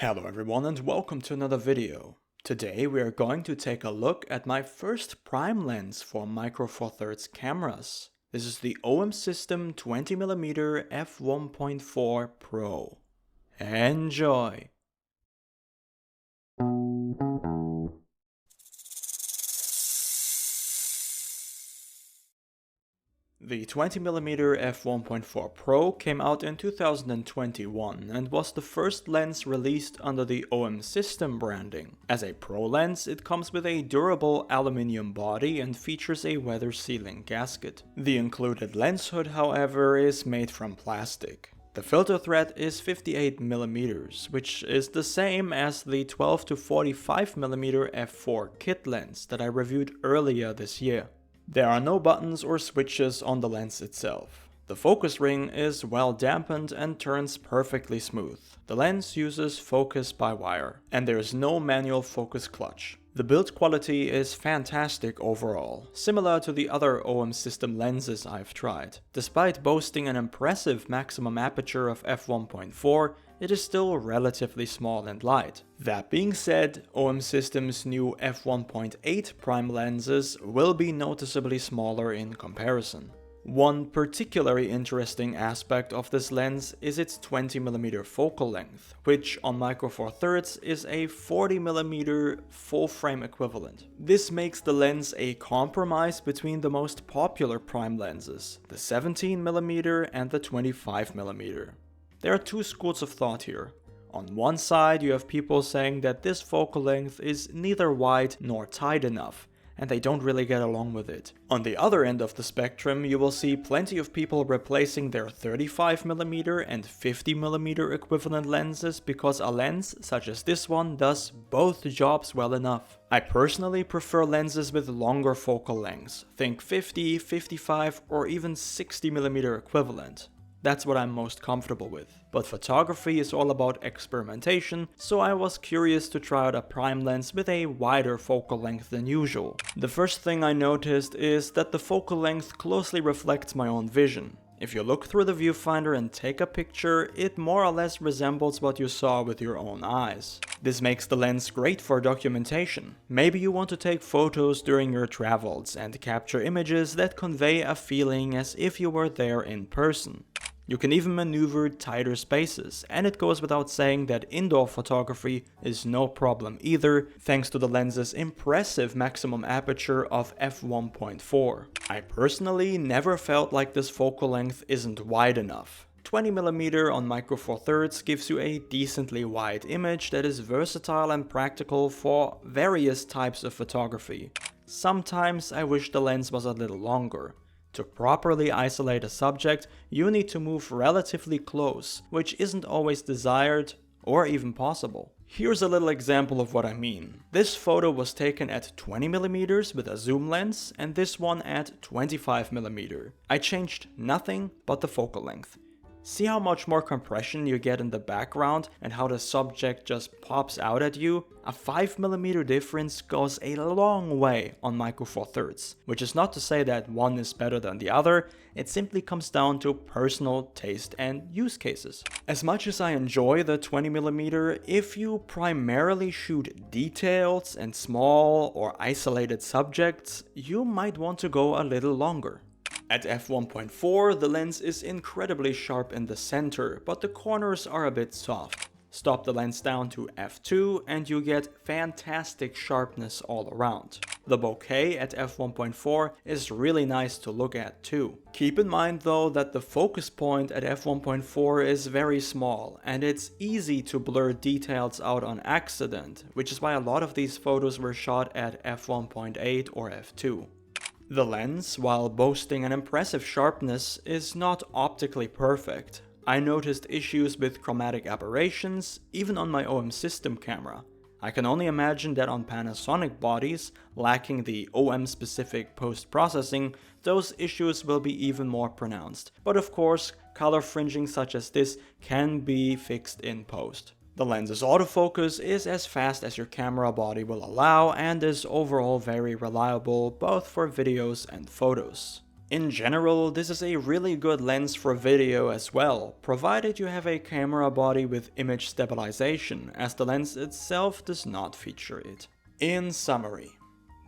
Hello everyone and welcome to another video. Today we are going to take a look at my first prime lens for Micro Four Thirds cameras. This is the OM System 20mm f1.4 Pro. Enjoy! The 20mm f1.4 Pro came out in 2021 and was the first lens released under the OM System branding. As a Pro lens, it comes with a durable aluminium body and features a weather-sealing gasket. The included lens hood, however, is made from plastic. The filter thread is 58mm, which is the same as the 12 to 45mm f4 kit lens that I reviewed earlier this year. There are no buttons or switches on the lens itself. The focus ring is well dampened and turns perfectly smooth. The lens uses focus by wire, and there is no manual focus clutch. The build quality is fantastic overall, similar to the other OM System lenses I've tried. Despite boasting an impressive maximum aperture of f1.4, it is still relatively small and light. That being said, OM System's new f1.8 prime lenses will be noticeably smaller in comparison. One particularly interesting aspect of this lens is its 20mm focal length, which on Micro Four Thirds is a 40mm full frame equivalent. This makes the lens a compromise between the most popular prime lenses, the 17mm and the 25mm. There are two schools of thought here. On one side, you have people saying that this focal length is neither wide nor tight enough, and they don't really get along with it. On the other end of the spectrum, you will see plenty of people replacing their 35mm and 50mm equivalent lenses because a lens such as this one does both jobs well enough. I personally prefer lenses with longer focal lengths, think 50, 55 or even 60mm equivalent. That's what I'm most comfortable with. But photography is all about experimentation, so I was curious to try out a prime lens with a wider focal length than usual. The first thing I noticed is that the focal length closely reflects my own vision. If you look through the viewfinder and take a picture, it more or less resembles what you saw with your own eyes. This makes the lens great for documentation. Maybe you want to take photos during your travels and capture images that convey a feeling as if you were there in person. You can even maneuver tighter spaces, and it goes without saying that indoor photography is no problem either, thanks to the lens's impressive maximum aperture of f1.4. I personally never felt like this focal length isn't wide enough. 20mm on Micro Four Thirds gives you a decently wide image that is versatile and practical for various types of photography. Sometimes I wish the lens was a little longer. To properly isolate a subject, you need to move relatively close, which isn't always desired or even possible. Here's a little example of what I mean. This photo was taken at 20mm with a zoom lens and this one at 25mm. I changed nothing but the focal length. See how much more compression you get in the background and how the subject just pops out at you? A 5mm difference goes a long way on Micro Four Thirds, which is not to say that one is better than the other, it simply comes down to personal taste and use cases. As much as I enjoy the 20mm, if you primarily shoot details and small or isolated subjects, you might want to go a little longer. At f1.4, the lens is incredibly sharp in the center, but the corners are a bit soft. Stop the lens down to f2 and you get fantastic sharpness all around. The bokeh at f1.4 is really nice to look at too. Keep in mind though that the focus point at f1.4 is very small and it's easy to blur details out on accident, which is why a lot of these photos were shot at f1.8 or f2. The lens, while boasting an impressive sharpness, is not optically perfect. I noticed issues with chromatic aberrations, even on my OM System camera. I can only imagine that on Panasonic bodies, lacking the OM-specific post-processing, those issues will be even more pronounced. But of course, color fringing such as this can be fixed in post. The lens's autofocus is as fast as your camera body will allow and is overall very reliable both for videos and photos. In general, this is a really good lens for video as well, provided you have a camera body with image stabilization, as the lens itself does not feature it. In summary,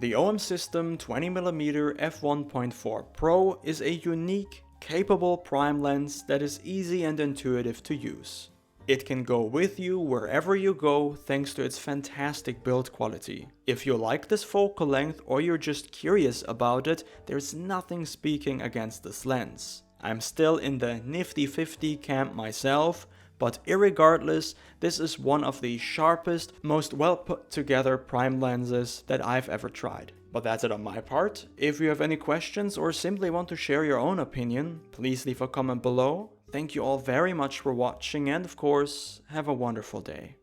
the OM System 20mm f1.4 Pro is a unique, capable prime lens that is easy and intuitive to use. It can go with you wherever you go thanks to its fantastic build quality. If you like this focal length or you're just curious about it, there's nothing speaking against this lens. I'm still in the nifty 50 camp myself, but irregardless, this is one of the sharpest, most well put together prime lenses that I've ever tried. But that's it on my part. If you have any questions or simply want to share your own opinion, please leave a comment below. Thank you all very much for watching and of course, have a wonderful day.